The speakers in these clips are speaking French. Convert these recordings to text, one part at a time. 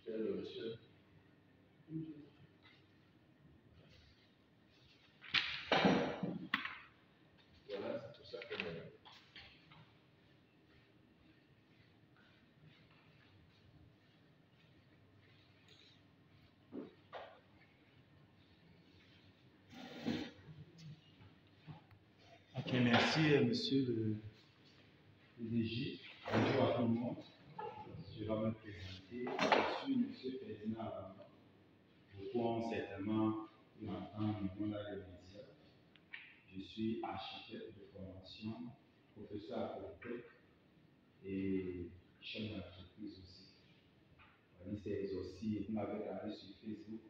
Quel est le monsieur? Voilà, c'est pour ça que Ok, merci monsieur le PDG. Bonjour à tout le monde. Je vais me présenter. Je suis monsieur Ferdinand Alamba. Beaucoup ont certainement pu entendre mon nom dans les médias. Je suis architecte de formation, professeur à Polytech et chef d'entreprise aussi. C'est aussi, vous m'avez regardé sur Facebook,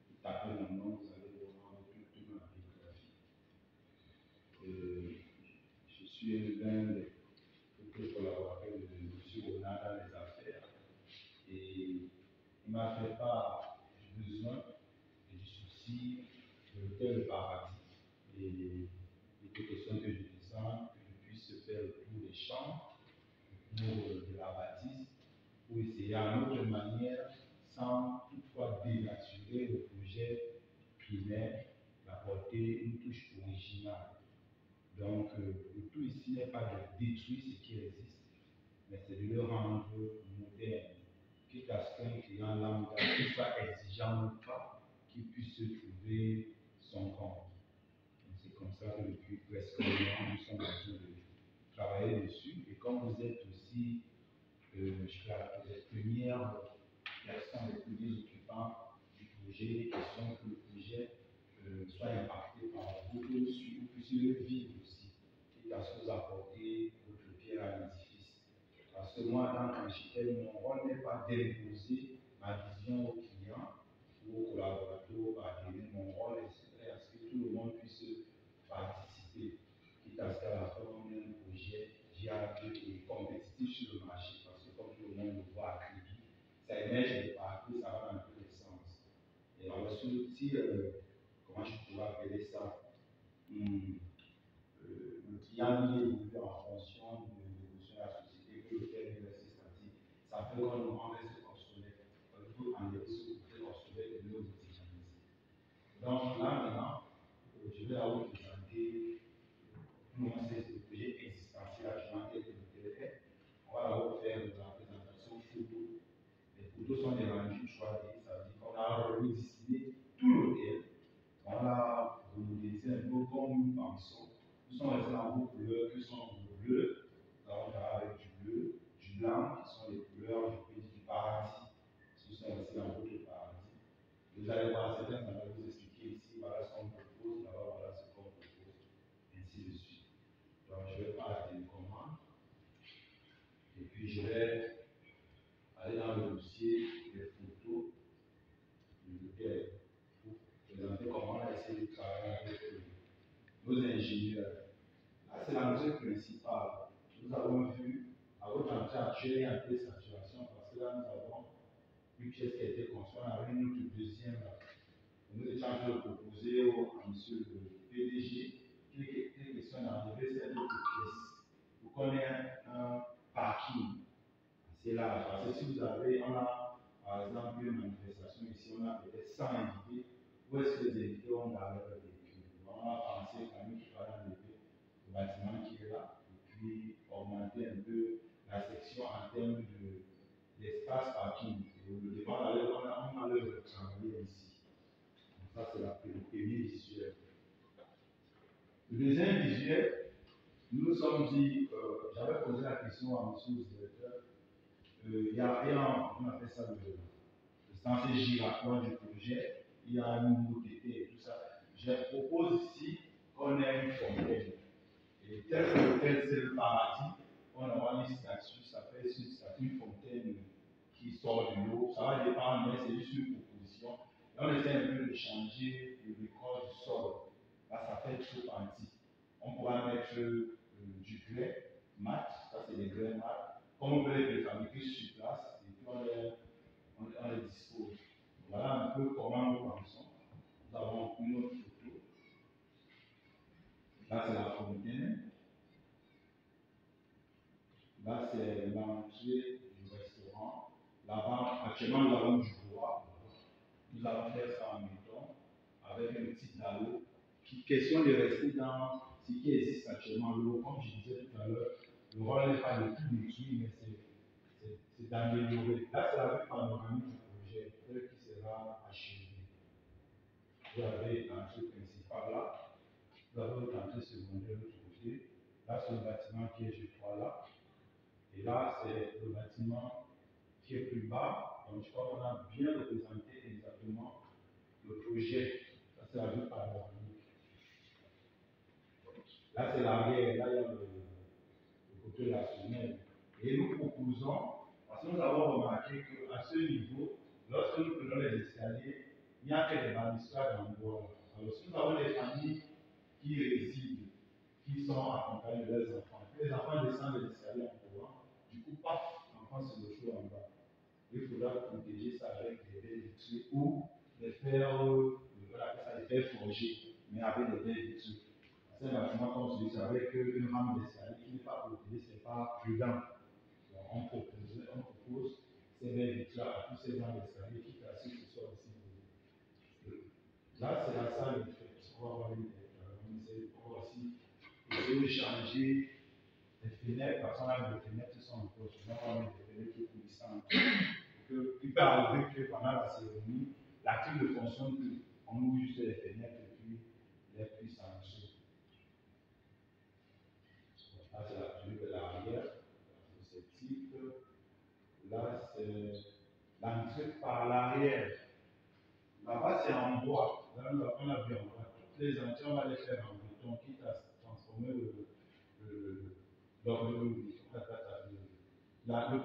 vous tapez mon nom, vous allez voir toute ma biographie. Je suis l'un des collaborateurs de M. Ronald dans les affaires et il m'a fait part du besoin et du souci de l'hôtel Le Paradis. Et il était question que je descende, que je puisse faire le tour des chambres, le tour de la bâtisse, pour essayer à notre manière, sans toutefois dénaturer le projet primaire, d'apporter une touche originale. Donc, le tout ici n'est pas de détruire ce qui existe, mais c'est de le rendre moderne, quitte à ce qu'un client lambda, qu'il soit exigeant ou pas, qu'il puisse se trouver son compte. C'est comme ça que depuis presque un an, nous sommes en train de travailler dessus. Et comme vous êtes aussi, je crois, les premières personnes, les premiers occupants du projet, question que le projet soit impacté par vous, que vous puissiez le vivre aussi, et à ce que vous apportez votre pierre à l'édifice. Parce que moi, en tant qu'architecte, mon rôle n'est pas d'imposer ma vision aux clients ou aux collaborateurs à donner. Mon rôle est à ce que tout le monde puisse participer, quitte à ce qu'à la fin, on ait un projet viable et compétitif sur le marché. Parce que comme tout le monde le voit à crédit, ça émerge de partout, ça va dans tous les sens. Et alors, si comment je pourrais appeler ça, le client lui évolue en fonction de l'évolution de la société, que le terme reste statique. Ça fait qu'on reste obsolète. Il faut enlever ce côté obsolète et le moderniser. Donc là maintenant, je vais vous présenter comment c'est ce projet existentiel actuellement tel que l'hôtel est. On va d'abord faire la présentation photo. Les photos sont des rendus 3D, ça veut dire qu'on a redessiné tout l'hôtel. On l'a modélisé un peu comme nous pensons. Nous sommes restés dans vos couleurs qui sont le bleu, nous avons travaillé avec du bleu, du blanc, qui sont les couleurs, je peux dire, du paradis. Nous sommes restés dans votre paradis. Vous allez voir, certains vont vous expliquer ici, voilà ce qu'on propose, là-bas, voilà ce qu'on propose, ainsi de suite. Donc, je vais prendre la télécommande, et puis je vais aller dans le dossier des photos de l'hôtel pour présenter comment on a essayé de travailler avec nos ingénieurs. Là, c'est l'entrée principale. Nous avons vu à votre entrée actuelle, il y a un peu de saturation parce que là, nous avons une pièce qui a été construite, on avait une autre deuxième là. Nous étions en train de proposer à monsieur le PDG qu'il est question d'enlever cette autre pièce pour qu'on ait un parking assez large. Parce que si vous avez, on a par exemple une manifestation ici, on a peut-être 100 invités, où est-ce que les invités vont garder leur véhicule? On a pensé quand même qu'il fallait enlever le bâtiment qui est là, et puis augmenter un peu la section en termes d'espace parking. Et le départ, on a le travailler ici. Donc ça, c'est le premier visuel. Le deuxième visuel, nous nous sommes dit, j'avais posé la question à monsieur le directeur, il y a on appelle ça le sens giratoire du projet, il y a une OTT et tout ça. Je propose ici qu'on ait une fontaine. Et tel que l'hôtel, c'est le paradis, on aura une statue, ça fait une statue, une fontaine qui sort de l'eau. Ça va dépendre, mais c'est juste une proposition. Et on essaie un peu de changer le décor du sol. Là, ça fait trop antique. On pourra mettre du grès mat, ça c'est des grès mat, comme on peut les fabriquer sur place, et puis on les dispose. Voilà un peu comment nous pensons. Nous avons une autre photo. Là, c'est la fontaine. Là, c'est l'entrée du restaurant. Là-bas, Actuellement, nous avons du bois. Nous allons faire ça en béton avec un petit galop. Question de rester dans ce qui existe actuellement. Comme je disais tout à l'heure, le rôle n'est pas de tout détruire, mais c'est d'améliorer. Là, c'est la vue panoramique du projet, tel qui sera achevé. Vous avez l'entrée principale là, vous avez votre entrée secondaire de l'autre côté. Là, c'est le bâtiment qui est, je crois, là. Et là, c'est le bâtiment qui est plus bas. Donc, je crois qu'on a bien représenté exactement le projet. Ça, c'est la vue panoramique. Là, c'est l'arrière. Là, il y a le côté de la fenêtre. Et nous proposons, parce que nous avons remarqué qu'à ce niveau, lorsque nous prenons les escaliers, il n'y a que des balustrades en bois. Alors, si nous avons des familles qui résident, qui sont accompagnées de leurs enfants, les enfants descendent les escaliers en courant, du coup, paf, l'enfant se retrouve en bas. Il faudra protéger ça avec des baies vitrées ou des fers, des fers forgés, mais avec des baies vitrées. C'est un bâtiment comme celui-ci avec une rampe d'escalier qui n'est pas protégée, ce n'est pas prudent. Donc, on propose ces baies vitrées à tous ces rampes d'escalier qui à ce que ce soit aussi posé. Là, c'est la salle de fête. On va avoir on va aussi essayer de changer les fenêtres, parce qu'on a des fenêtres qui sont en poche. On va avoir des fenêtres qui coulissantes. Il peut arriver que pendant la cérémonie, la clé ne fonctionne plus. On ouvre juste les fenêtres et puis les puissent en dessous. Là, c'est la vue de l'arrière, c'est ce type. Là, c'est l'entrée par l'arrière. Là-bas, c'est en bois. Là, on a vu en bois. Toutes les entrées, on va les faire en béton, quitte à transformer le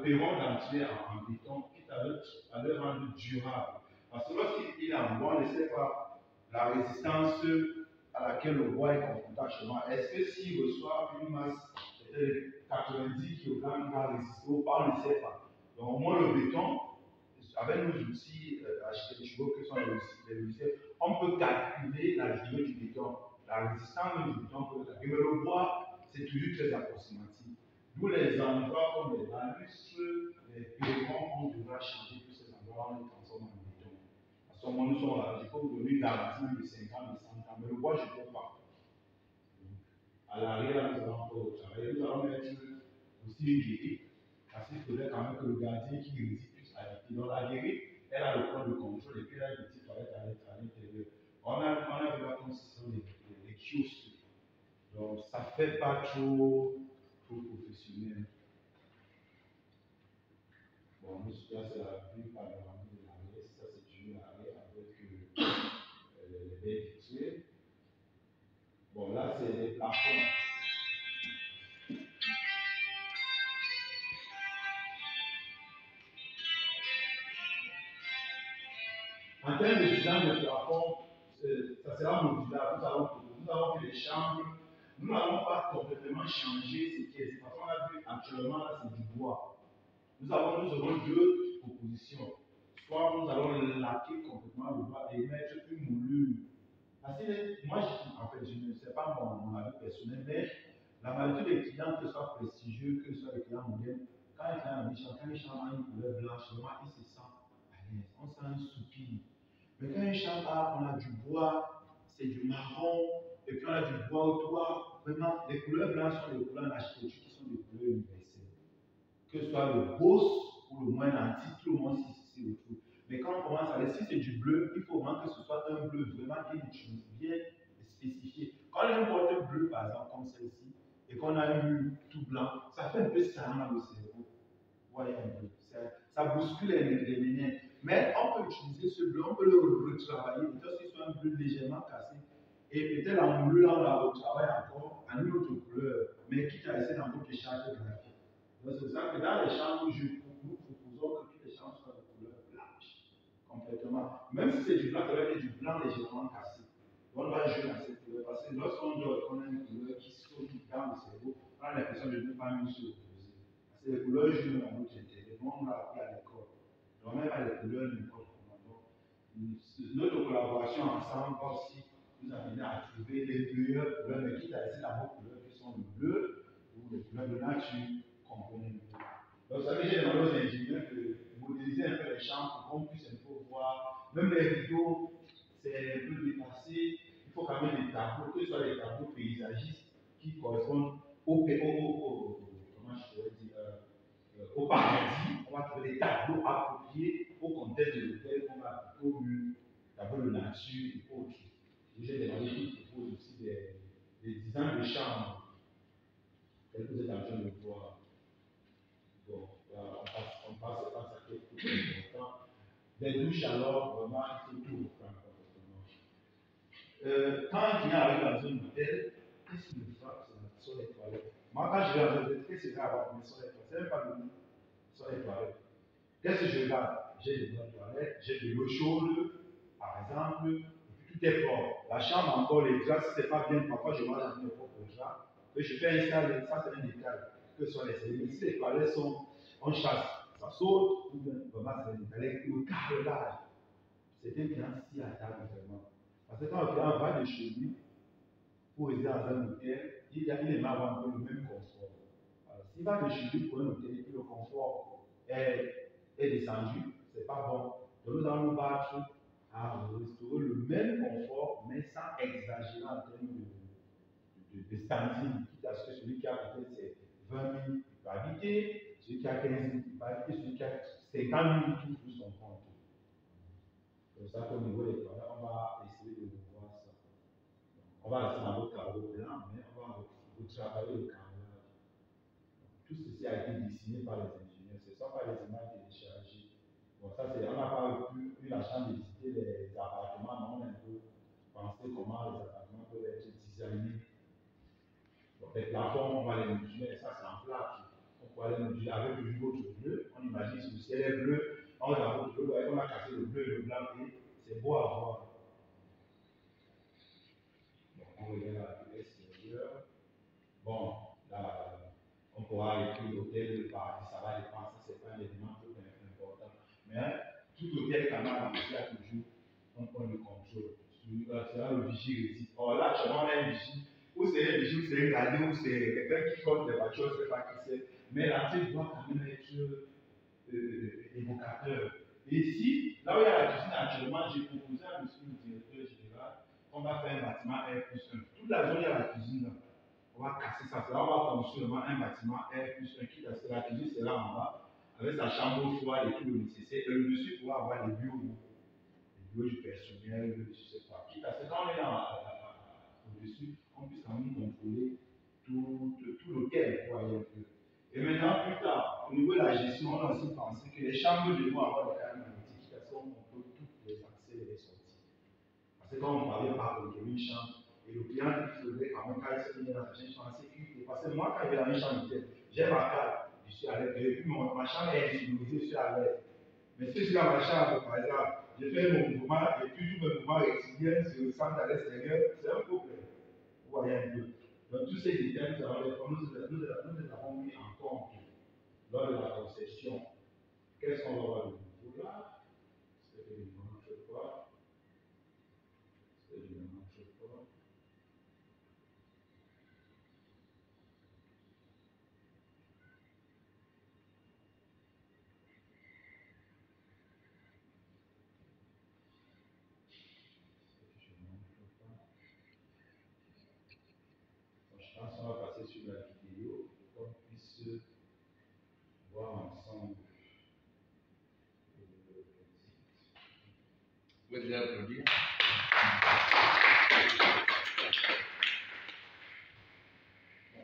perron d'entrée en béton, quitte à le rendre durable. Parce que lorsqu'il est en bois, on ne sait pas la résistance à laquelle le bois est confronté actuellement. Est-ce que s'il reçoit une masse de 90 kg, il va résister ou pas, on ne sait pas. Donc au moins le béton, avec nos outils architecturaux que sont les logiciels, on peut calculer la durée du béton, la résistance du béton peut le calculer. Mais le bois, c'est toujours très approximatif. D'où les endroits comme les balustres, les perrons, on devra changer tous ces endroits, on les transforme en béton. À ce moment, nous sommes là, il faut vous donner une garantie de 50, de 100 ans, mais le bois, je ne peux pas. À l'arrière, nous allons encore travailler. Nous allons mettre aussi une guérite, parce qu'il faudrait quand même que le gardien qui réside puisse habiter. Donc la guérite, elle a le point de contrôle et puis elle a une petite toilette à l'intérieur. On a vu là comme ce sont des kiosques. Donc ça ne fait pas trop professionnel. Bon, nous, là, c'est la vue panoramique de l'arrière. Ça, c'est du l'arrière avec les baies vitrées. Bon, là, c'est les plafonds. En termes de design de plafond, ça sera modulable. Nous avons fait des chambres. Nous n'avons pas complètement changé ce qui est. Parce qu'on a vu actuellement, là, c'est du bois. Nous aurons deux propositions. Soit nous allons laquer complètement le bois et mettre une moulure. Parce que moi, en fait, je ne sais pas mon avis personnel, mais la majorité des clients, que ce soit prestigieux, que ce soit des clients modernes, quand un client quand il chante une couleur blanche, vraiment, il se sent à l'aise. On sent un soupir. Mais quand il chante, on a du bois, c'est du marron, et puis on a du bois au toit. Vraiment, les couleurs blanches sont des couleurs en architecture qui sont des couleurs universelles. Que ce soit le boss ou le moins antique, tout le monde s'y retrouve. Mais quand on commence à aller, si c'est du bleu, il faut vraiment que ce soit un bleu vraiment bien utilisé, bien spécifié. Quand on a une porte bleue, par exemple, comme celle-ci, et qu'on a un mur tout blanc, ça fait un peu serrant le cerveau. Voyez un peu. Ça bouscule les lunettes. Mais on peut utiliser ce bleu, on peut le retravailler, peut-être qu'il soit un bleu légèrement cassé. Et peut-être la moulure, on la retravaille encore en une autre couleur, mais quitte à essayer dans votre charge graphique. Donc c'est ça que dans les chambres, nous proposons que toutes les chambres soient de couleur blanche, complètement. Même si c'est du blanc, ça va être du blanc légèrement cassé. On va jouer dans cette couleur parce que lorsqu'on dort, on a une couleur qui saute dans le cerveau, on a l'impression de ne pas mieux se reposer. Parce que les couleurs jouent dans notre intérieur. On l'a appris à l'école. Donc même pas les couleurs n'importe comment. Notre collaboration ensemble va aussi nous amener à trouver les meilleures couleurs, mais quitte à essayer d'avoir des couleurs qui sont le bleu ou les couleurs de nature. Donc, ça veut dire aux ingénieurs de modéliser modéliser un peu les chambres pour qu'on puisse un peu voir. Même les rideaux, c'est un peu dépassé. Il faut quand même des tableaux, que ce soit des tableaux paysagistes qui correspondent comment je pourrais dire, au paradis. On va trouver des tableaux appropriés au contexte de l'hôtel qu'on va appliquer au mur, tableaux de nature et autres. J'ai demandé qu'ils proposent aussi des designs de chambres, tels que vous êtes en train de voir. Bon, là, on passe à ça qui est plus important. Les douches, alors, vraiment, il faut tout reprendre quand il arrive dans un hôtel, qu'est-ce qui me frappe? Ce sont les toilettes. Moi, quand je vais dans un hôtel, qu'est-ce que je regarde? Mais ce sont les toilettes. C'est même pas le lit, ce sont les toilettes. Qu'est-ce que je regarde? J'ai des bonnes toilettes, j'ai de l'eau chaude, par exemple, et puis tout est propre. La chambre, encore, les draps, si c'est pas bien, parfois je mange dans mes propres draps. Et je fais installer, ça c'est un détail, que ce soit les séries. Mais si les toilettes sont en chasse, ça saute, ou bien vraiment c'est un détail, le carrelage, c'est un client si à table vraiment. Parce que quand un client va de chez lui pour rester dans un hôtel, il aime avoir un peu le même confort. Alors, s'il va de chez lui pour un hôtel et puis le confort est descendu, c'est pas bon. Donc nous allons nous battre à restaurer le même confort, mais sans exagérer en termes de standing. Quitte à ce que celui qui a peut-être c'est 20 000 il peut habiter, celui qui a 15 000 il peut habiter, celui qui a 50 000 il trouve son compte. C'est ça qu'au niveau des toilettes, on va essayer de voir ça. On va rester dans le carreau blanc, mais on va retravailler le carrelage. Tout ceci a été dessiné par les ingénieurs, ce ne sont pas les images téléchargées. Bon, ça c'est, on n'a pas eu la chance de visiter les appartements, mais on a un peu pensé comment les appartements peuvent être designés. Donc les plafonds, on va les moduler, ça c'est en plâtre. On pourra les moduler avec du autre bleu. On imagine si le ciel est bleu, on a l'autre bleu, on a cassé le bleu et le blanc, et c'est beau à voir. Donc on regarde à l'extérieur. Bon, là, on pourra écrire l'hôtel, le paradis, ça va dépendre, ça c'est pas un élément très important. Mais tout hôtel quand même, il y a toujours un point de contrôle. C'est là le vigie réside. Or là, actuellement, on a un vigie, ou c'est un vigie, ou c'est un gardien, ou c'est quelqu'un qui compte les voitures, je ne sais pas qui c'est. Mais l'entrée doit quand même être évocateur. Et ici, là où il y a la cuisine actuellement, j'ai proposé à monsieur le directeur général qu'on va faire un bâtiment R+1. Toute la zone, il y a la cuisine là. On va casser ça. Là, on va construire un bâtiment R+1 qui, parce que la cuisine, c'est là en bas, avec sa chambre froide et tout le nécessaire. Et le dessus, pour avoir les bureaux du personnel, je ne sais pas. Parce que quand on est au-dessus, on puisse quand même contrôler tout l'hôtel, pour aller un peu. Et maintenant, plus tard, au niveau de la gestion, on a aussi pensé que les chambres devront avoir des cartes magnétiques parce qu'on contrôle toutes les accès et les sorties. Parce que quand on parlait par contrôler une chambre, et le client il faudrait quand même quand il se met dans sa chambre en sécurité. Parce que moi, quand je vais dans une chambre d'hôtel, j'ai ma carte, je suis à l'aise, et puis ma chambre est insonorisée, je suis à l'aise. Mais si je suis dans ma chambre, par exemple, je fais mon mouvement, et puis tous mes mouvements rectiliens se ressentent à l'extérieur, c'est un problème. Vous voyez un peu. Donc tous ces détails, nous les avons mis en compte lors de la conception. Qu'est-ce qu'on va voir de nouveau là? C'est que je ne montre pas. C'est que je ne montre pas. Je pense qu'on va passer sur la vidéo pour qu'on puisse voir ensemble. Vous pouvez applaudir.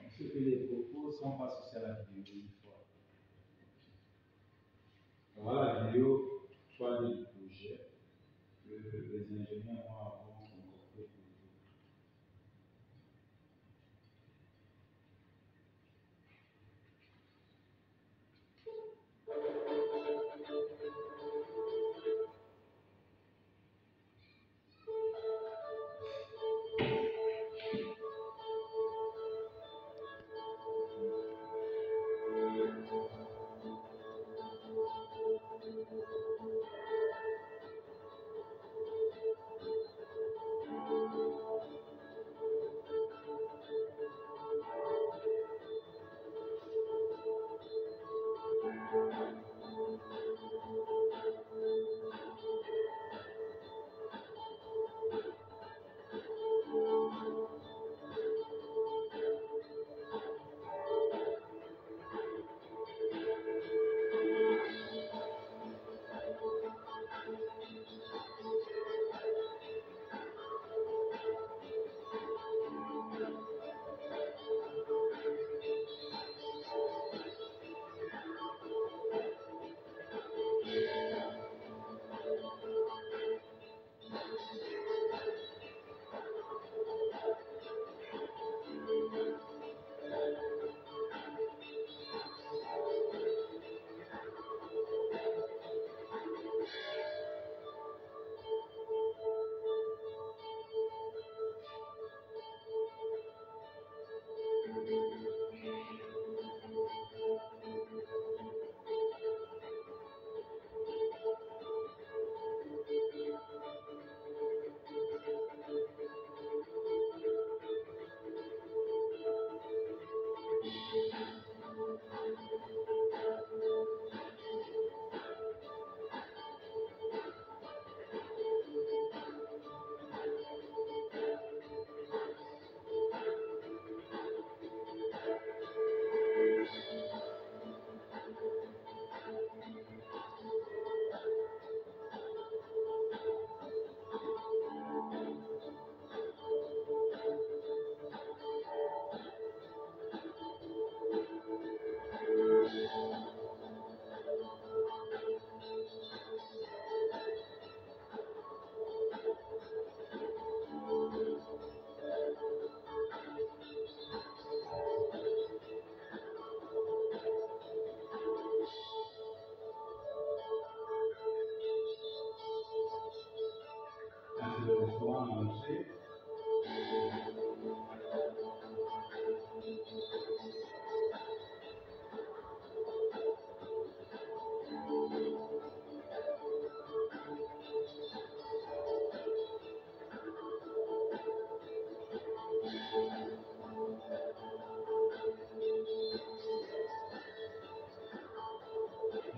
Ce que les propos sont pas associés à la vidéo une fois. Voilà la vidéo 3D du projet que les ingénieurs vont concocter pour vous. restaurant à manger.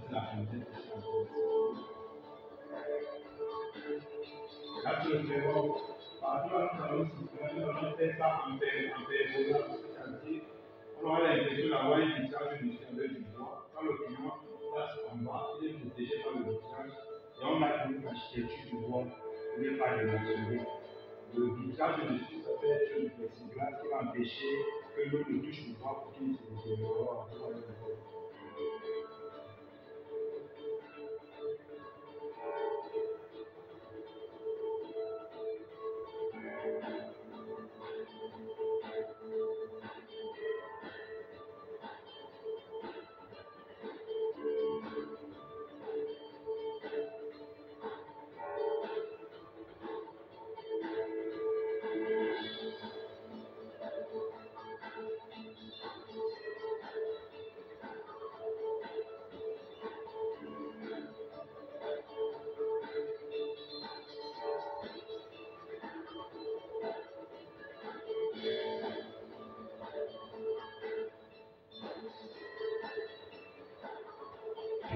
C'est la qualité que je suis en train de là, tu le prévois. Partout là, nous allons faire ça en permanence, c'est-à-dire, on aura l'impression d'avoir une discharge industrielle du bois. Quand le client passe en bas, il est protégé par le vitrage et on a une architecture du bois qui n'est pas dimensionnée. Le vitrage dessus, ça peut être une plexiglas qui va empêcher que l'eau ne touche le bois pour qu'il ne se détériore.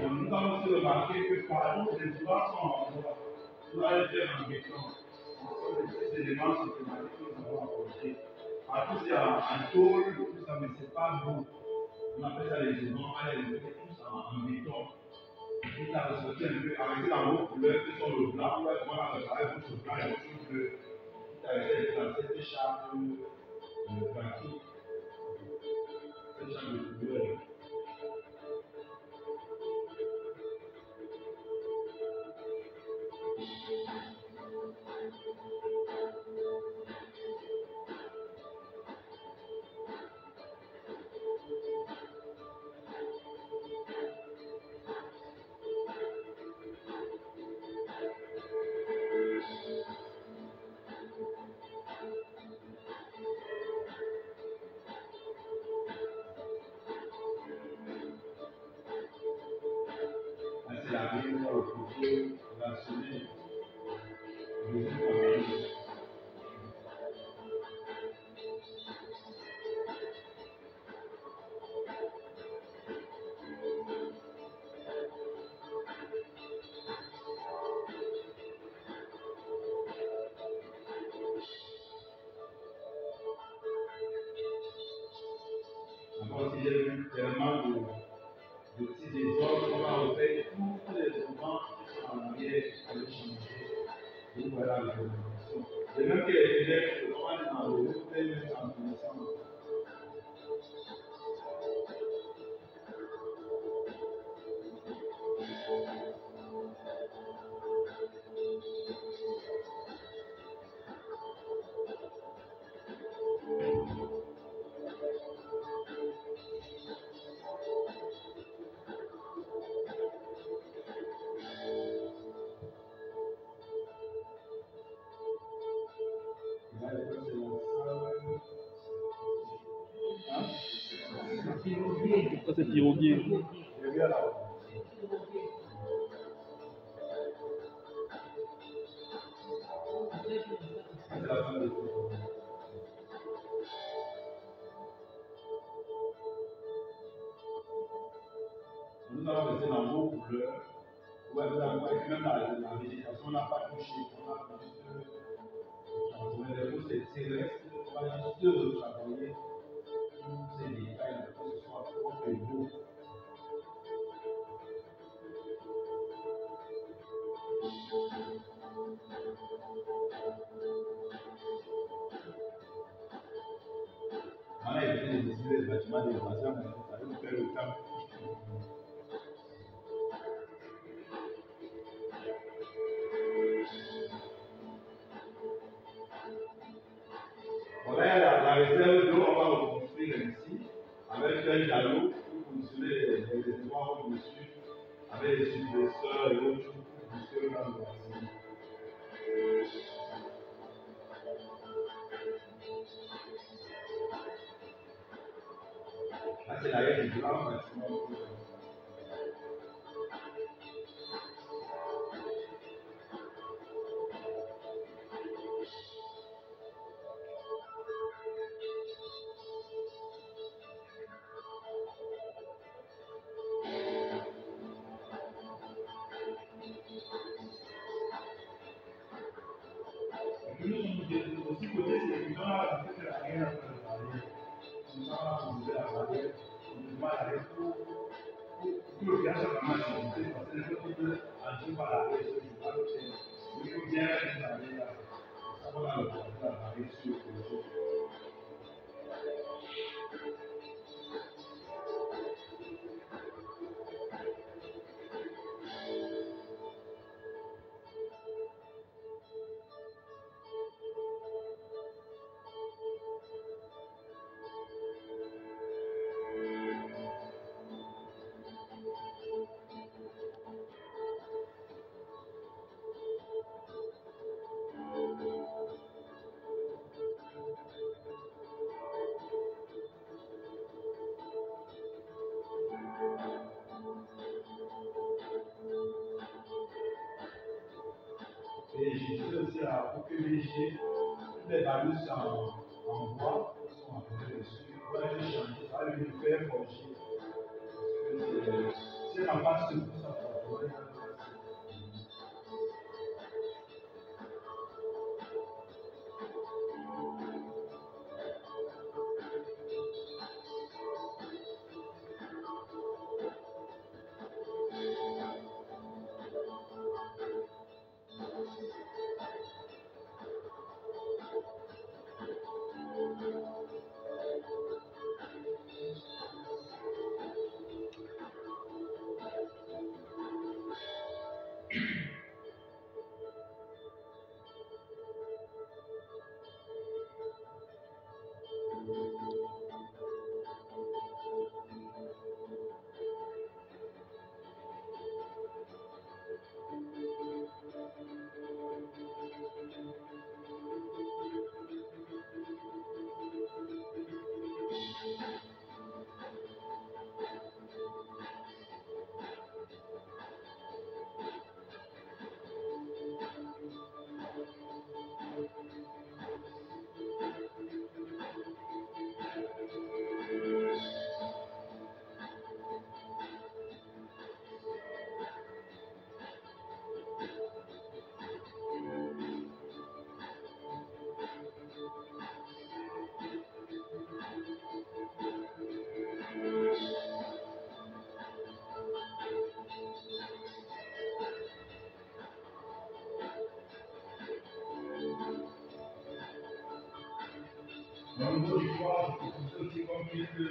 Nous avons aussi remarqué que partout les toits sont en bois. Nous allons faire en béton. Ce sont des éléments systématiques que nous avons apportés. Partout c'est en tôle, tout ça, mais ce n'est pas beau. On appelle ça les éléments, on les met tous en béton. Tout ça ressorti un peu avec la haute couleur qui sont le blanc, on va voir avec votre blanc et votre bleu. Tout avec cette charge graphique, cette charge de couleur. C'est la même côté rationnel. Encore si j'ai vu tellement de petits désordres, on va refaire tous les éléments qui sont en arrière à les changer. Donc voilà la révolution. Et même que les élèves, on va les enlever, on peut les mettre en connaissance. Là, c'est la salle. Ça, c'est piroguier. Je viens là. C'est la salle de cours. Nous allons rester dans vos couleurs. Ouais, vous avez même la végétation, on n'a pas touché. On a juste les mots, c'est terrestre. On va juste retravailler tous ces détails pour que ce soit propre et beau. On a évité de dessiner les bâtiments des voisins, mais ça va nous faire le temps. Voilà la réserve d'eau, on va reconstruire ici avec un galop pour positionner les réservoirs au-dessus avec les suppresseurs et autres pour positionner dans le bâtiment. Aussi, côté sécurité, on a rajouté que la barrière entre la barrière. Comme ça, on a posé la barrière. On ne doit aller pour le gars soit vraiment en sécurité. Parce que les autres peuvent agir par la barrière sur le jour. Alors il faut bien mettre la barrière là. Ça va le porter la barrière sur le jour. Et je disais aussi pour que toutes les barrières sont en bois, sont en bois dessus. Il faut aller changer, ça va lui faire forger. Parce que si la passe se pousse à forger, au niveau du toit, je propose aussi compris que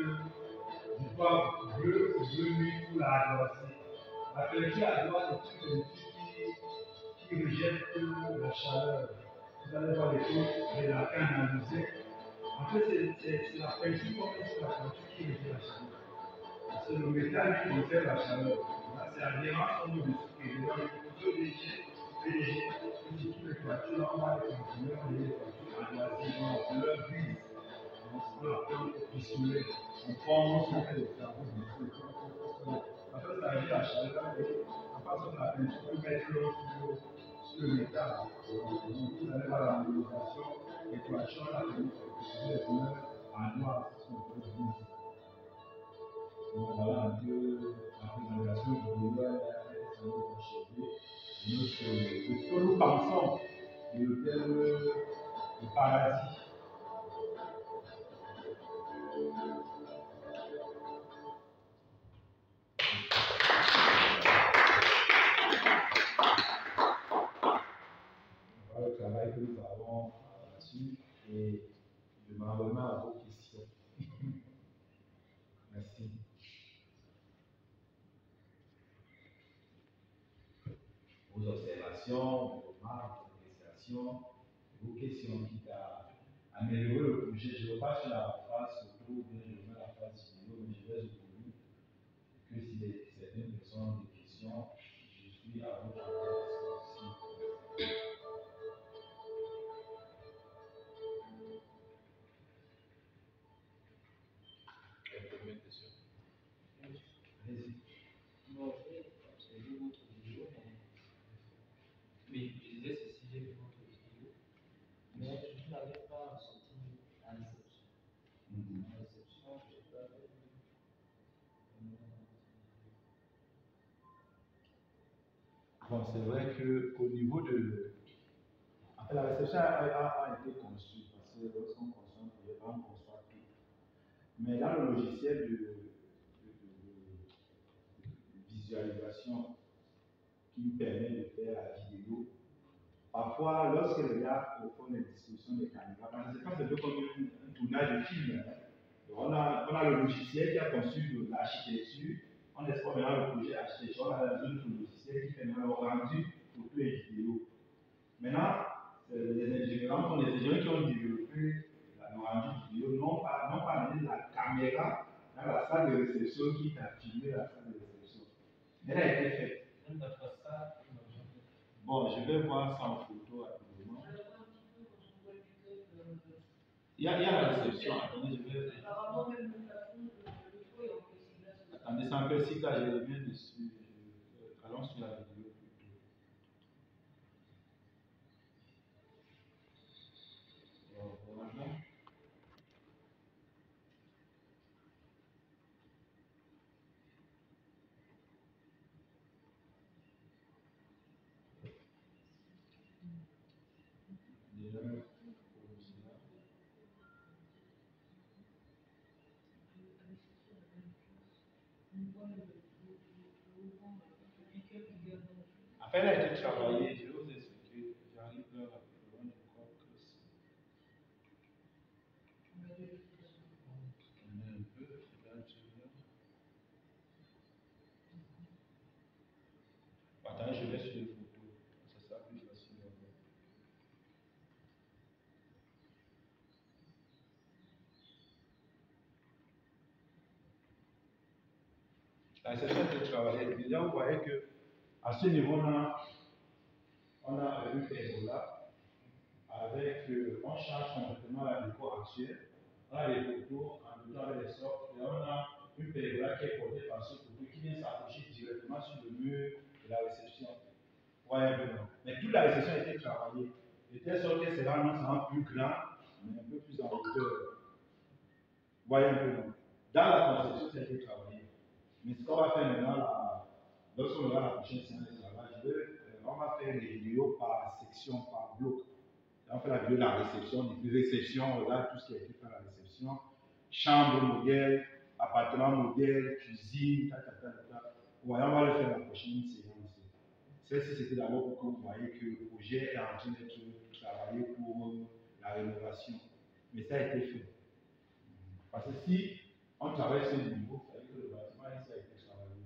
du toit bleu, c'est bleu nuit pour la droite. La peinture à droite est une peinture qui rejette la chaleur. Vous allez voir les choses de la canaliser. En fait, c'est la peinture comme c'est la peinture qui rejette la chaleur. Parce que le métal qui refait la chaleur. Là, c'est la différence entre le dessous et le dessous. Le léger, et surtout les toitures, là, on va les continuer, on les toitures ardoisées, on leur brise. On se peut appeler pistolet. On forme, on fait des travaux dessus. En fait, ça rejette la chaleur et à partir de la peinture, on peut mettre l'eau sur le métal. Vous allez voir la modélisation, les toitures, la peinture, les couleurs ardoises qui sont très grises. Donc voilà un peu la présentation du débat et ce que nous pensons de l'hôtel du paradis. Voilà le travail que nous avons là-dessus et je m'en remets à vos questions. Merci. Vos observations, vos remarques, vos appréciations, vos questions qui t'a amélioré le projet. Je ne veux pas faire la phase photo, bien je mets la phase vidéo, mais je vais vous que si certaines personnes ont des questions, je suis à votre disposition. Allez-y. Bon, j'ai vu votre vidéo, mais je disais ceci, j'ai vu votre vidéo, mais je n'avais pas ressenti la réception. La réception, je n'ai pas vu. Bon, c'est vrai qu'au niveau de. En La réception a été conçue parce que lorsqu'on conçoit un projet, on conçoit tout. Mais dans le logiciel de visualisation qui me permet de faire la vidéo, parfois, lorsque les gars font les distributions des caméras, parce que c'est un peu comme un tournage de film. Hein. On a le logiciel qui a conçu de l'architecture, on expose maintenant le projet architecture, on a un autre logiciel qui fait maintenant le rendu photo et vidéo. Maintenant, les ingénieurs qui ont développé le rendu vidéo n'ont pas mis la caméra dans la salle de réception qui t'a filmé la salle de réception. Elle a été faite. Bon, je vais voir ça en photo rapidement. Il y a la réception. Attendez, je vais. Attendez, c'est un peu si là, je reviens dessus. Allons sur la vidéo plutôt. Voilà. Après, elle a été travaillée, je vais vous expliquer, j'arrive là, loin du corps que c'est. On met un peu, regarde celui-là. Attends, je vais sur les photos, ça sera plus facile à voir. La réception a été travaillée. Déjà, vous voyez que à ce niveau-là, on a une pergola avec, on change complètement la déco actuelle. On a les photos en même temps avec les sortes, et on a une pergola qui est portée par ce photo qui vient s'accrocher directement sur le mur de la réception. Ouais, un peu non. Mais toute la réception a été travaillée, de telle sorte que c'est là non seulement plus grand, mais un peu plus en hauteur. Voyez un peu non. Dans la conception, ça a été travaillé. Mais ce qu'on va faire maintenant, lorsqu'on aura la prochaine séance de travail, on va faire les vidéos par section, par bloc. On fait la vidéo de la réception, depuis réception, on regarde tout ce qui a été fait à la réception. Chambre modèle, appartement modèle, cuisine, Ouais, on va le faire la prochaine séance. Celle-ci, c'était d'abord pour que vous voyez que le projet est en train d'être travaillé pour la rénovation. Mais ça a été fait. Parce que si on travaille sur le niveau, ça veut dire que le bâtiment ici a été travaillé.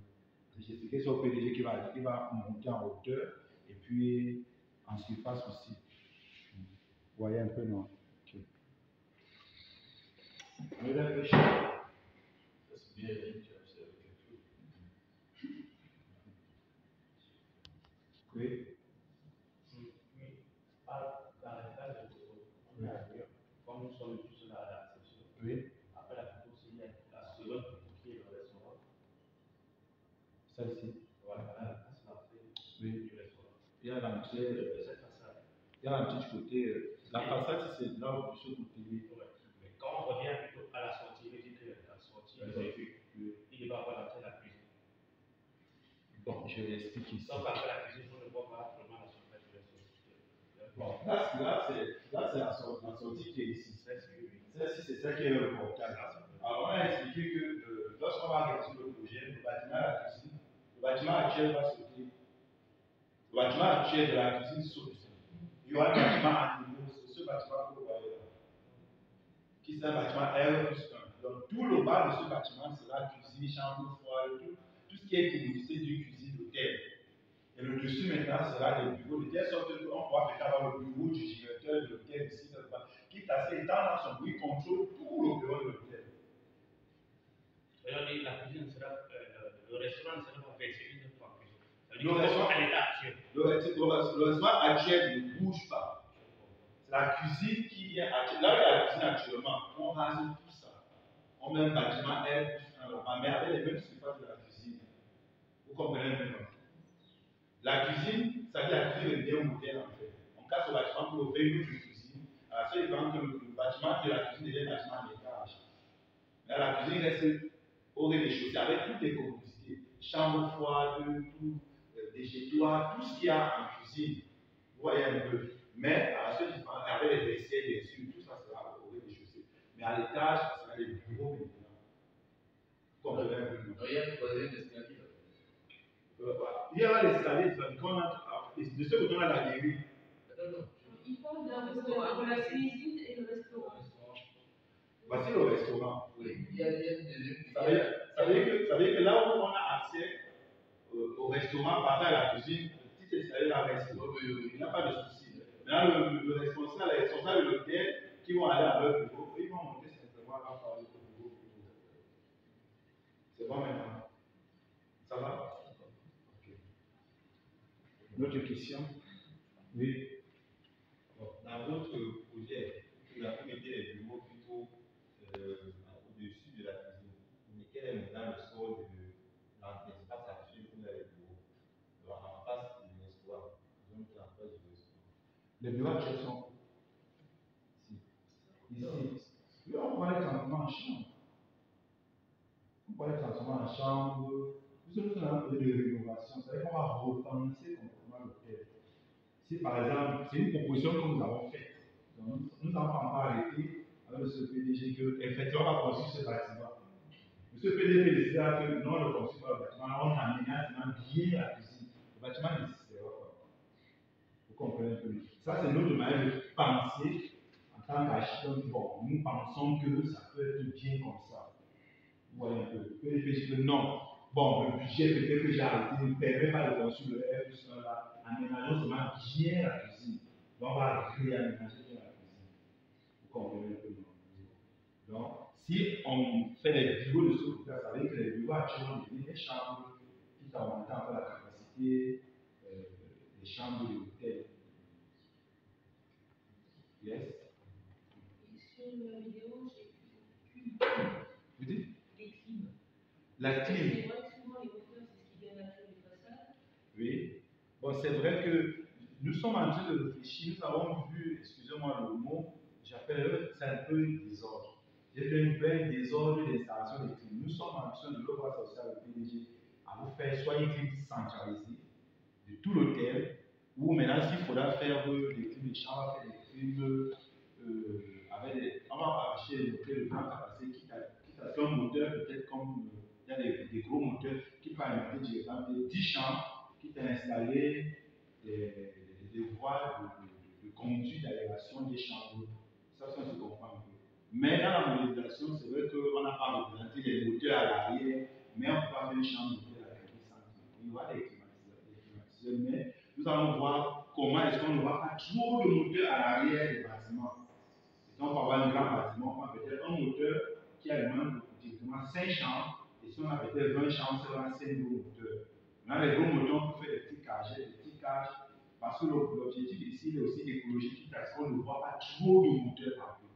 J'ai expliqué ça au PDG qui va monter en hauteur et puis en surface aussi. Vous voyez un peu, non? Ok. On va réfléchir. C'est bien, tu as observé quelque chose. Oui. Dans les cas de photo, on est à dire, comme nous sommes tous là à la réception. Oui. Après la photo, il y a la seconde photo qui est le restaurant. Celle-ci. Voilà, là, c'est l'entrée Oui. du restaurant. Il y a l'entrée. De cette façade. Il y a un petit côté. La façade, c'est là où ce côté. Oui. Mais quand on revient plutôt à la sortie, il dit que la sortie, il va avoir l'entrée de la cuisine. Bon, je l'explique ici. Donc après la cuisine, on ne voit pas vraiment la surface du restaurant. Bon, là c'est la sortie qui est ici. Celle-ci, c'est celle qui est le portail. Alors, on a expliqué que lorsqu'on va regarder sur le projet, le bâtiment de la cuisine, le bâtiment actuel va sauter. Le bâtiment actuel de la cuisine saute. Il y aura un bâtiment à niveau, c'est ce bâtiment que vous voyez là, qui est un bâtiment R+1. Donc, tout le bas de ce bâtiment sera cuisine, chambre froide, tout ce qui est commodité d'une cuisine d'hôtel. Et le dessus maintenant sera des bureaux, de telle sorte qu'on pourra peut-être avoir le bureau du directeur de l'hôtel ici, qui est assez étant dans son bruit, contrôle tout le bureau de l'hôtel. La cuisine sera, le restaurant ne sera pas versé une fois cuisine. Le restaurant actuel ne bouge pas. C'est la cuisine qui vient actuellement. Là où il y a la cuisine actuellement, on rase tout ça. On met un bâtiment R+1, mais avec les mêmes surfaces de la cuisine. Vous comprenez maintenant? La cuisine, ça veut dire la cuisine est bien moderne en fait. On casse le bâtiment pour faire une autre cuisine. Alors, c'est évident que le bâtiment de la cuisine devient un bâtiment en étage. Là, la cuisine reste au rez-de-chaussée avec toutes les commodités. Chambre froide, tout, déchettoir, tout ce qu'il y a en cuisine. Vous voyez un peu. Mais à ce fait les vestiaires, bien sûr, tout ça sera au rez-de-chaussée. Mais à l'étage, ça sera les bureaux maintenant. Comprenez un peu. Non, il y a un troisième escalier. Il y aura l'escalier, de ce côté, on a la galerie. Non. Il parle de la cuisine et le restaurant. Voici le restaurant. Oui, il y a une deuxième. Ça veut dire que là où on a accès au restaurant, par à la cuisine, le petit escalier là reste. Il n'y a pas de souci. Maintenant, le responsable, les responsables de l'hôtel qui vont aller à leur bureau, ils vont monter simplement là par le bureau. C'est bon maintenant. Ça va? Ok. Une autre question? Oui. Bon, dans votre projet, vous avez mis les bureaux plutôt au-dessus de la cuisine. Mais quel est maintenant le sort de l'espace actuel où il y a les bureaux? Donc, en face du restaurant, donc en face du restaurant. Les bureaux actuels sont Si. ici. Oui, on va les transformer en chambre. On va les transformer en chambre. Nous sommes dans un projet de rénovation. C'est-à-dire qu'on va repenser complètement l'hôtel. Si par exemple, c'est une proposition que nous avons faite. Donc, nous n'avons pas encore arrêté avec le PDG que, effectivement, on va construire ce bâtiment. Monsieur PDG décidera que non, on ne construit pas le bâtiment, on aménage bien la cuisine. Le bâtiment n'existera pas. Vous comprenez un peu? Ça, c'est notre manière de penser en tant qu'architecte. Bon, nous pensons que ça peut être bien comme ça. Vous voyez un peu. Le PDG dit que non. Bon, le budget peut-être que j'ai arrêté ne permet pas de construire le R+1 là. Aménageons seulement bien la cuisine. Donc, on va réaménager bien la cuisine. Vous comprenez un peu? Donc, si on fait les bureaux de ce côté, ça veut dire que les bureaux actuellement deviennent des chambres qui augmentent un peu la capacité des chambres de l'hôtel. Yes? Et sur la vidéo, j'ai vu Vous dites? des clims. La clim. C'est vrai que souvent les moteurs, c'est ce qui vient d'être les façades. Oui. Bon, c'est vrai que nous sommes en train de réfléchir. Nous avons vu, excusez-moi le mot, j'appelle c'est un peu désordre. J'ai fait une belle désordre d'installation des clims. Nous sommes en train de le voir social au PDG à vous faire soit une clim centralisée de tout l'hôtel, ou maintenant s'il faudra faire des clims de chambre, on va faire des clims avec des. On va acheter des moteurs de grande capacité, quitte à ce qu'un moteur, peut-être comme il y a des gros moteurs qui peuvent alimenter directement 10 chambres, quitte à installer des voies de conduite d'aération des chambres. Ça se comprend un peu. Mais dans la modélisation, c'est vrai qu'on n'a pas représenté les moteurs à l'arrière, mais on peut pas faire une chambre moteur à 15 cm. Il y aura des climatiseurs, mais nous allons voir comment est-ce qu'on ne voit pas trop de moteurs à l'arrière des bâtiments. Et donc, on va avoir un grand bâtiment, on a peut-être un moteur qui alimente directement 5 chambres, et si on a peut-être 20 chambres, ça va avoir 5 gros moteurs. Maintenant, les gros moteurs, on peut faire des petits cages, parce que l'objectif ici, il est aussi écologique, parce qu'on ne voit pas trop de moteurs partout.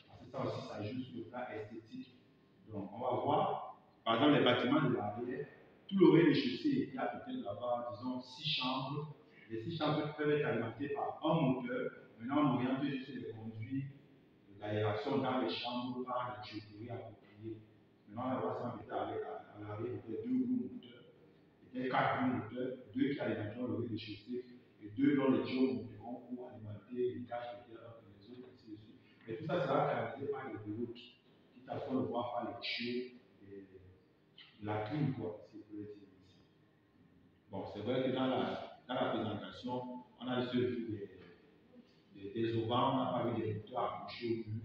Parce que ça aussi, ça joue sur le plan esthétique. Donc, on va voir, par exemple, les bâtiments de l'arrière, tout le rez-de-chaussée, il y a peut-être là-bas, disons, 6 chambres. Les 6 chambres peuvent être alimentées par un moteur. Maintenant, on oriente juste les conduits d'aération dans les chambres par les tuyauteries appropriées. Maintenant, on va s'en mettre à l'arrière, peut-être 2 gros moteurs, peut-être 4 gros moteurs, 2 qui alimenteront le rez-de-chaussée et 2 dont les tuyaux monteront pour alimenter les cages peut-être les autres, ainsi de suite. Mais tout ça sera canalisé par les bureaux, quitte à ce qu'on le voit par les tuyaux et la clim, quoi, si vous pouvez dire ici. Bon, c'est vrai que dans la présentation, on a juste vu des auvents, on n'a pas vu des moteurs accrochés au mur,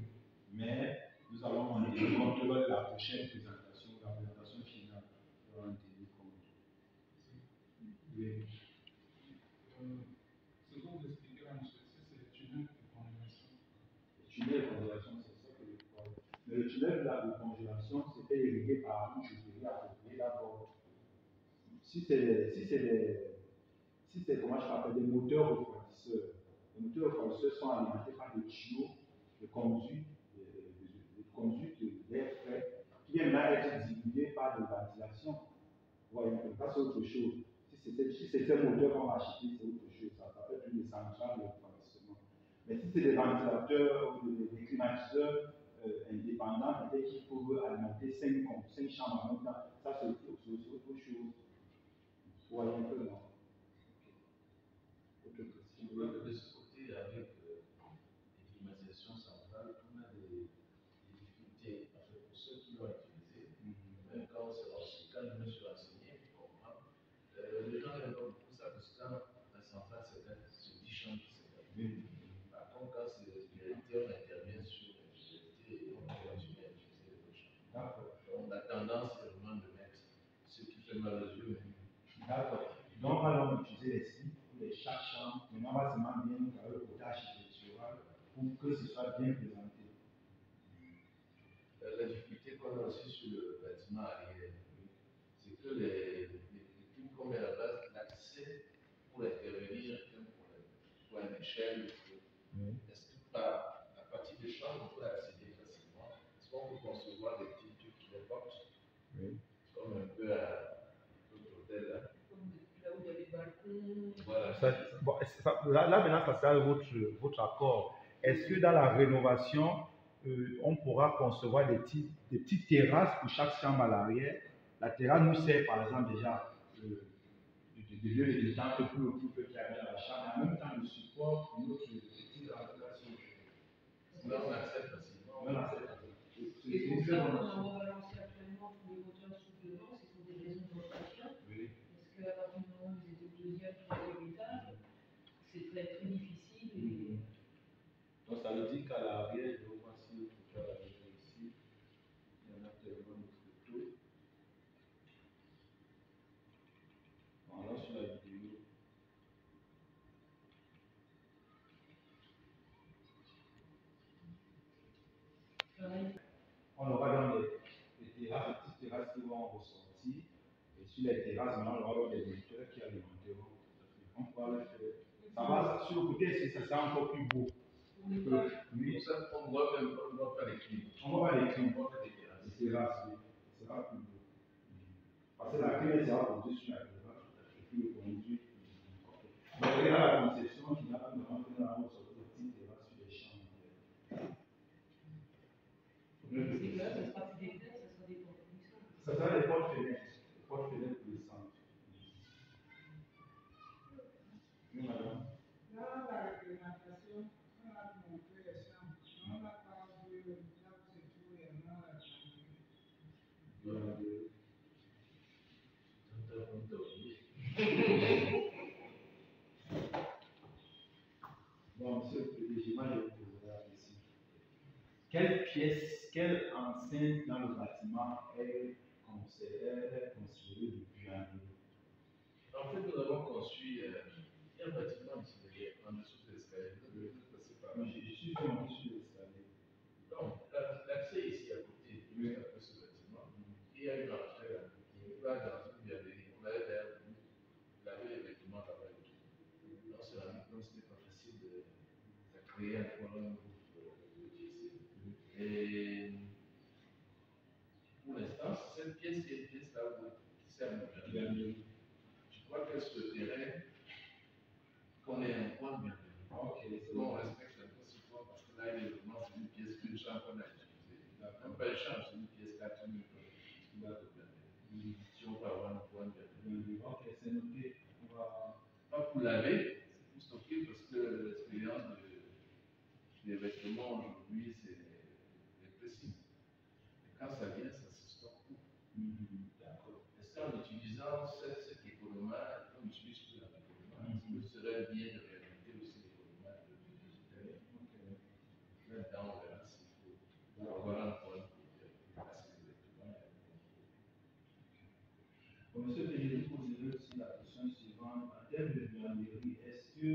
mais nous allons en tenir compte lors de la prochaine présentation, la présentation finale. Nous allons en tenir compte. Oui. Ce que vous expliquez là, monsieur, c'est les tunnels de congélation. Le tunnel de congélation, c'est ça que je crois. Mais le tunnel de congélation, c'était irrigué par une tuyauterie appropriée d'abord. Si c'est comment je l'appelle, des moteurs refroidisseurs. Les moteurs refroidisseurs sont alimentés par des tuyaux de conduite, d'air frais qui viennent là être divulgués par de la ventilation. Vous voyez, ça c'est autre chose. Si c'est un moteur qu'on va acheter, c'est autre chose. Ça peut être une centrale de refroidissement. Mais si c'est des ventilateurs ou des climatiseurs indépendants, peut-être qu'il faut alimenter 5 chambres en même temps, ça c'est autre chose. Vous voyez un peu, non? Autre question. Je vois que de ce côté, avec Oui. Par contre, quand c'est l'espérité, on intervient sur l'espérité et on continue à utiliser les autres champs. D'accord. Donc la tendance est vraiment de mettre ce qui fait mal aux yeux, mais D'accord. Donc, allons utiliser les sites pour les chaque chambre. Maintenant, on va seulement bien travailler le côté architectural pour que ce soit bien présenté. la difficulté qu'on a aussi sur le bâtiment arrière, c'est que les trucs qu'on met à la base, l'accès pour intervenir est un problème. Pour une échelle, Oui. est-ce que par, à partir des chambres, on peut accéder facilement? Est-ce qu'on peut concevoir des petits trucs qui les portent? Oui. Comme un peu à l'hôtel là. Comme là où il y a des balcons. Voilà. Là, maintenant, ça sera votre accord. Est-ce que dans la rénovation, on pourra concevoir des petites terrasses pour chaque chambre à l'arrière? La terrasse nous sert, par exemple, déjà de lieu de détente pour le couple qui habite dans la chambre, et en même temps, le support pour notre petite habitation. Là, on accède facilement. On accède facilement. Et pour ça, on a balancé actuellement tous les moteurs sous devant, c'est pour des raisons d'entretien. Oui. Parce qu'à partir du moment où vous êtes au deuxième, troisième étage, c'est très difficile. Et Donc, ça veut dire qu'à l'arrière, je vois si vous pouvez arriver ici, il y en a tellement de photos. Voilà sur la vidéo. On aura dans les terrasses, les petites terrasses qui vont ressortir. Et sur les terrasses, maintenant, on aura des moteurs qui alimenteront. On pourra le faire. Ça va, sur le côté, ça sera encore plus beau. pour les pas, Oui, Pour ça, on voit même pas, on voit pas les clés. on va voir les clés. On voit que des terrasses. Les terrasses, oui. Ce sera plus beau. Parce que la clé sera posée sur la terrasse et puis le conduit. Donc, il y a la conception qui va nous rentrer dans notre petite terrasse sur les chambres. c'est là, ça sera plus des fenêtres, ça sera des portes glissantes. Ça sera les portes-fenêtres. Les portes-fenêtres pour les centres. Oui, madame. Dans la réglementation, on a montré les chambres. On n'a pas vu là où se trouve réellement la chambre. Voilà. Bon, monsieur le PDG, moi je vous poserai la question. Quelle pièce, quelle enceinte dans le bâtiment est considérée depuis un an? En fait, nous avons conçu il y a un bâtiment ici derrière, en dessous de l'escalier. Vous devez passer par là. Je suis monté sur l'escalier. Donc, l'accès est ici à côté, juste après ce bâtiment. Et il y a une entrée là, qui va dans une galerie. On avait d'ailleurs voulu laver les vêtements là-bas et tout. On s'est rendu compte que ce n'était pas facile de créer un colonne de ici. Et pour l'instant, cette pièce qui est une pièce là qui sert à nous garder. Je crois que sur le terrain, qu'on ait un point bien. Ok, c'est On bon. respecte un peu ce point parce que là, évidemment, c'est une pièce qu'une chambre qu'on a utilisée. Même pas une chambre, c'est une pièce 4 minutes. Si on peut avoir un point bien. Ok, c'est noté. On va... Pas pour laver, c'est pour stocker parce que l'expérience des vêtements aujourd'hui, c'est précis. Et quand ça vient, ça se stocke. D'accord. Est-ce qu'en utilisant cet économage, on utilise plus la économage, ce serait bien de réinventer aussi l'économage de l'hôtel. Maintenant, on verra s'il faut avoir un point pour passer les vêtements. Monsieur le PDG, vous poserez aussi la question suivante. En termes de vianderie, est-ce que